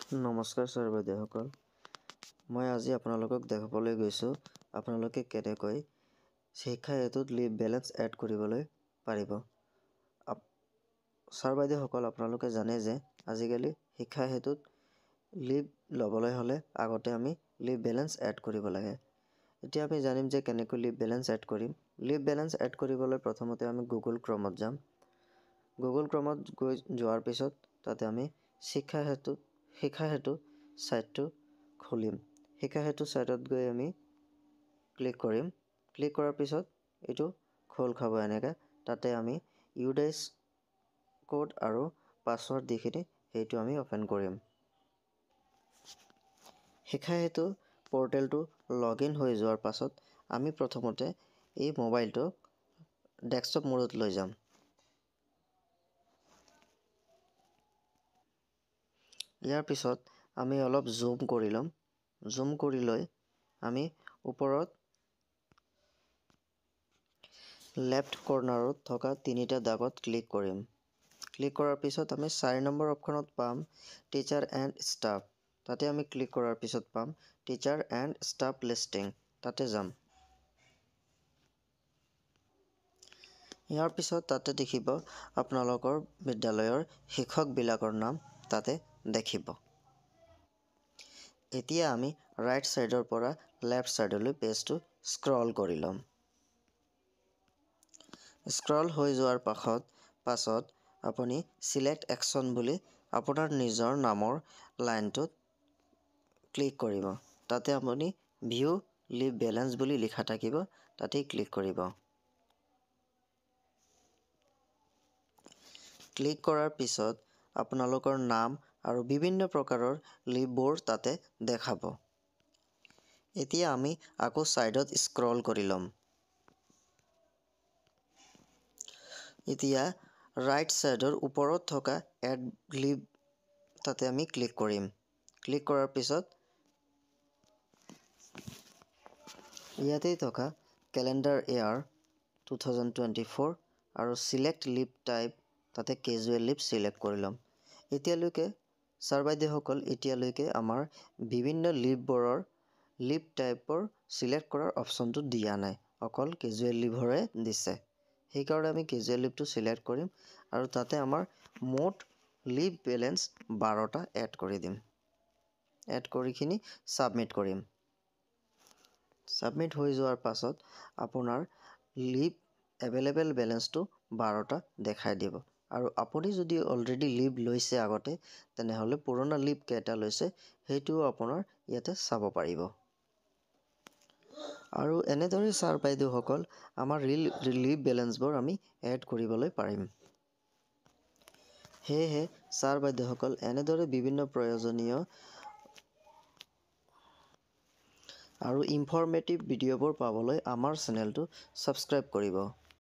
নমস্কাৰ ছাৰ বাইদেউসকল, মই আজি আপোনালোকক দেখাবলৈ গৈছোঁ আপোনালোকে কেনেকৈ শিক্ষা হেতুত লিভ বেলেঞ্চ এড কৰিবলৈ পাৰিব। ছাৰ বাইদেউসকল, আপোনালোকে জানে যে আজিকালি শিক্ষা হেতুত লিভ ল'বলৈ হ'লে আগতে আমি লিভ বেলেঞ্চ এড কৰিব লাগে। এতিয়া আমি জানিম যে কেনেকৈ লিভ বেলেঞ্চ এড কৰিম। লিভ বেলেঞ্চ এড কৰিবলৈ প্ৰথমতে আমি গুগল ক্ৰমত যাম। গুগল ক্ৰমত যোৱাৰ পিছত তাতে আমি শিক্ষা হেতু সাইটটো খুলিম। শিক্ষা হেতু সাইটত গৈ আমি ক্লিক কৰিম। ক্লিক কৰাৰ পিছত এইটো খোল খাব এনেকৈ। তাতে আমি ইউডাইছ কোড আৰু পাছৱৰ্ড দি কিনে সেইটো আমি অপেন কৰিম। শিক্ষা হেতু পৰ্টেলটো লগইন হৈ যোৱাৰ পাছত আমি প্ৰথমতে এই মোবাইলটো ডেস্কটপ মোডত লৈ যাম। ইয়াৰ পিছত আমি অলপ জুম কৰি ল'ম। জুম কৰি লৈ আমি ওপৰত লেফ্ট কৰ্নাৰত থকা তিনিটা দাগত ক্লিক কৰিম। ক্লিক কৰাৰ পিছত আমি 4 নম্বৰ অপশ্যনত পাম টিচাৰ এণ্ড ষ্টাফ। তাতে আমি ক্লিক কৰাৰ পিছত পাম টিচাৰ এণ্ড ষ্টাফ লিষ্টিং। তাতে যাম। ইয়াৰ পিছত তাতে দেখিব আপোনালোকৰ বিদ্যালয়ৰ শিক্ষকবিলাকৰ নাম তাতে দেখিব। এতিয়া আমি ৰাইট সাইডৰ পৰা লেফ্ট সাইডলৈ পেজটো স্ক্ৰল কৰি ল'ম। স্ক্ৰল হৈ যোৱাৰ পাছত আপুনি চিলেক্ট একশ্যন বুলি আপোনাৰ নিজৰ নামৰ লাইনটোত ক্লিক কৰিব। তাতে আপুনি ভিউ লিভ বেলেঞ্চ বুলি লিখা থাকিব, তাতেই ক্লিক কৰিব। ক্লিক কৰাৰ পিছত আপোনালোকৰ নাম আৰু বিভিন্ন প্ৰকাৰৰ লিভবোৰ তাতে দেখাব। এতিয়া আমি আকৌ সাইডত স্ক্ৰল কৰি ল'ম। এতিয়া ৰাইট সাইডৰ ওপৰত থকা এড লিভ তাতে আমি ক্লিক কৰিম। ক্লিক কৰাৰ পিছত ইয়াতেই থকা কেলেণ্ডাৰ ইয়াৰ 2024 আৰু চিলেক্ট লিভ টাইপ তাতে কেজুৱেল লিভ চিলেক্ট কৰি ল'ম। এতিয়ালৈকে ছাৰ বাইদেউসকল আমাৰ বিভিন্ন লিভবোৰৰ লিভ টাইপৰ চিলেক্ট কৰাৰ অপশ্যনটো দিয়া নাই, অকল কেজুৱেল লিভৰে দিছে। সেইকাৰণে আমি কেজুৱেল লিভটো চিলেক্ট কৰিম আৰু তাতে আমাৰ মুঠ লিভ বেলেঞ্চ 12টা এড কৰি দিম। এড কৰি কিনি ছাবমিট কৰিম। ছাবমিট হৈ যোৱাৰ পাছত আপোনাৰ লিভ এভেইলেবল বেলেঞ্চটো 12টা দেখাই দিব। আৰু আপুনি যদি অলৰেডি লিভ লৈছে আগতে, তেনেহ'লে পুৰণা লিভ কেইটা লৈছে সেইটোও আপোনাৰ ইয়াতে চাব পাৰিব। আৰু এনেদৰে ছাৰ বাইদেউসকল আমাৰ লিভ বেলেঞ্চবোৰ আমি এড কৰিবলৈ পাৰিম। সেয়েহে ছাৰ বাইদেউসকল এনেদৰে বিভিন্ন প্ৰয়োজনীয় আৰু ইনফৰ্মেটিভ ভিডিঅ'বোৰ পাবলৈ আমাৰ চেনেলটো ছাবস্ক্ৰাইব কৰিব।